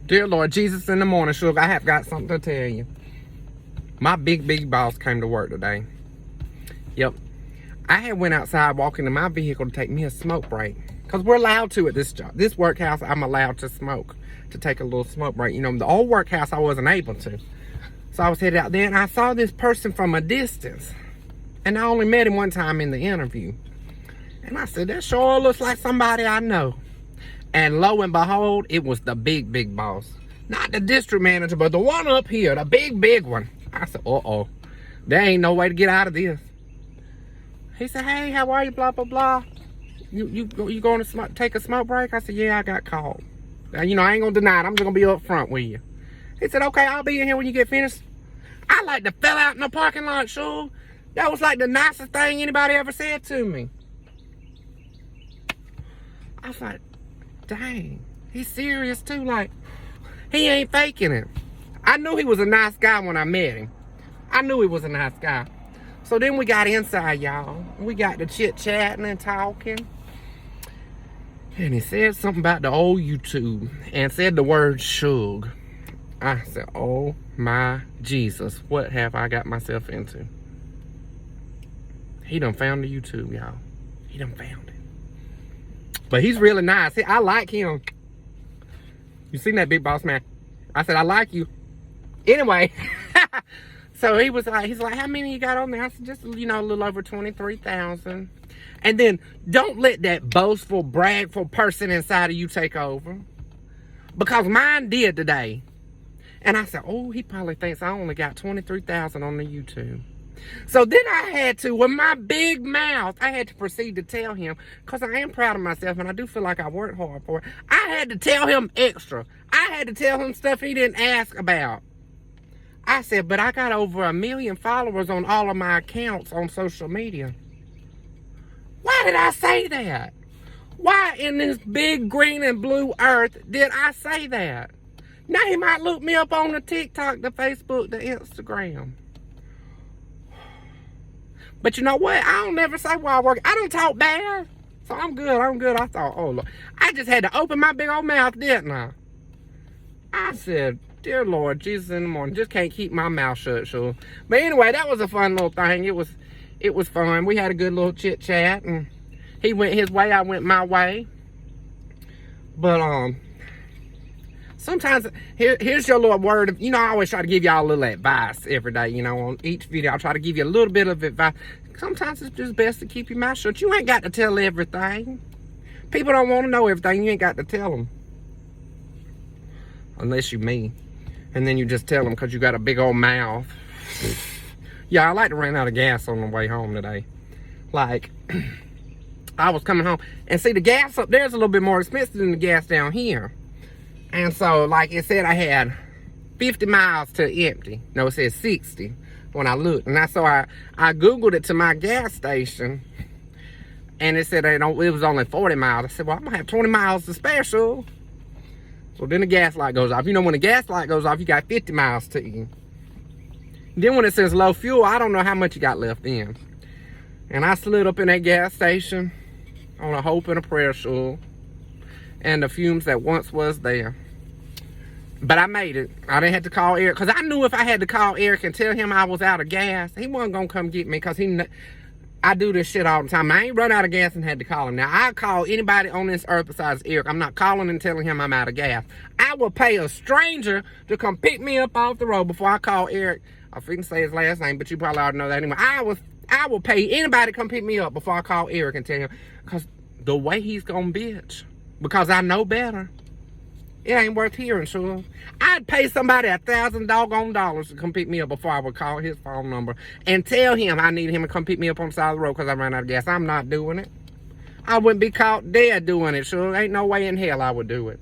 Dear Lord Jesus, in the morning, sugar, I have got something to tell you. My big boss came to work today. Yep. I had went outside walking in my vehicle to take me a smoke break. Because we're allowed to at this job. This workhouse, I'm allowed to smoke. To take a little smoke break. You know, the old workhouse, I wasn't able to. So I was headed out there and I saw this person from a distance. And I only met him one time in the interview. And I said, that sure looks like somebody I know. And lo and behold, it was the big boss. Not the district manager, but the one up here, the big one. I said, uh-oh. There ain't no way to get out of this. He said, hey, how are you, blah, blah, blah. You going to take a smoke break? I said, yeah, I got called. Now, you know, I ain't going to deny it. I'm just going to be up front with you. He said, okay, I'll be in here when you get finished. I like to fell out in the parking lot, sure. That was like the nicest thing anybody ever said to me. I was like, dang, he's serious too. Like, he ain't faking it. I knew he was a nice guy when I met him. I knew he was a nice guy. So then we got inside, y'all. We got to chit-chatting and talking. And he said something about the old YouTube and said the word shug. I said, oh my Jesus, what have I got myself into? He done found the YouTube, y'all. He done found it. But he's really nice. I like him. You seen that big boss man? I said, I like you. Anyway, so he's like, how many you got on there? I said, just, you know, a little over 23,000. And then don't let that boastful, bragful person inside of you take over. Because mine did today. And I said, oh, he probably thinks I only got 23,000 on the YouTube. So then I had to, with my big mouth, I had to proceed to tell him, because I am proud of myself and I do feel like I worked hard for it. I had to tell him extra. I had to tell him stuff he didn't ask about. I said, but I got over 1 million followers on all of my accounts on social media. Why did I say that? Why in this big green and blue earth did I say that? Now he might look me up on the TikTok, the Facebook, the Instagram. But you know what? I don't never say where I work. I don't talk bad. So I'm good. I thought, oh, Lord. I just had to open my big old mouth, didn't I? I said, dear Lord, Jesus in the morning. Just can't keep my mouth shut, sure. But anyway, that was a fun little thing. It was fun. We had a good little chit chat. And he went his way. I went my way. But, sometimes, here's your little word of, you know, I always try to give y'all a little advice every day, you know, on each video. I try to give you a little bit of advice. Sometimes it's just best to keep your mouth shut. You ain't got to tell everything. People don't want to know everything. You ain't got to tell them. Unless you me. And then you just tell them because you got a big old mouth. Yeah, I like to run out of gas on the way home today. Like, I was coming home. And see, the gas up there is a little bit more expensive than the gas down here. And so, like it said, I had 50 miles to empty. No, it said 60 when I looked. And I Googled it to my gas station. And it said it was only 40 miles. I said, well, I'm going to have 20 miles to spare, so. So then the gas light goes off. You know, when the gas light goes off, you got 50 miles to you. Then when it says low fuel, I don't know how much you got left in. And I slid up in that gas station on a hope and a prayer, sure. And the fumes that once was there. But I made it. I didn't have to call Eric. Because I knew if I had to call Eric and tell him I was out of gas, he wasn't going to come get me. Because I do this shit all the time. I ain't run out of gas and had to call him. Now, I call anybody on this earth besides Eric. I'm not calling and telling him I'm out of gas. I will pay a stranger to come pick me up off the road before I call Eric. I freaking say his last name, but you probably already know that anyway. I will pay anybody to come pick me up before I call Eric and tell him. Because the way he's going to bitch. Because I know better. It ain't worth hearing, sure. I'd pay somebody $1,000 to come pick me up before I would call his phone number and tell him I need him to come pick me up on the side of the road because I ran out of gas. I'm not doing it. I wouldn't be caught dead doing it, sure. Ain't no way in hell I would do it.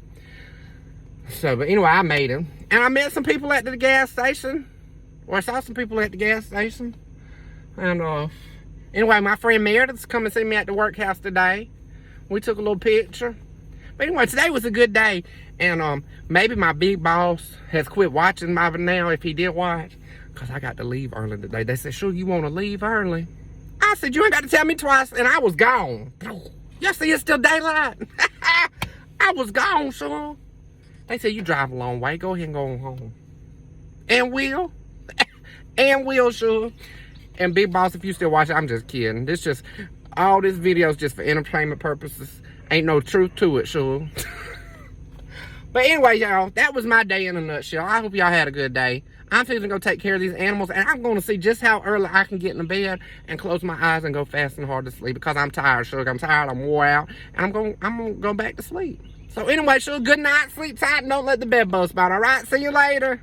So, but anyway, I made him. And I met some people at the gas station. Or I saw some people at the gas station. And, anyway, my friend Meredith's come and see me at the workhouse today. We took a little picture. But anyway, today was a good day. And maybe my big boss has quit watching by now, if he did watch. Because I got to leave early today. They said, sure, you want to leave early? I said, you ain't got to tell me twice. And I was gone. Y'all see, it's still daylight. I was gone, sure. They say you drive a long way. Go ahead and go home. And Will. And Will, sure. And Big Boss, if you still watching, I'm just kidding. All this video is just for entertainment purposes. Ain't no truth to it, sure. But anyway, y'all, that was my day in a nutshell. I hope y'all had a good day. I'm fixing to go take care of these animals, and I'm going to see just how early I can get in the bed and close my eyes and go fast and hard to sleep because I'm tired, sugar. I'm tired. I'm wore out, and I'm going to go back to sleep. So anyway, sugar, good night. Sleep tight, and don't let the bed bugs bite, all right? See you later.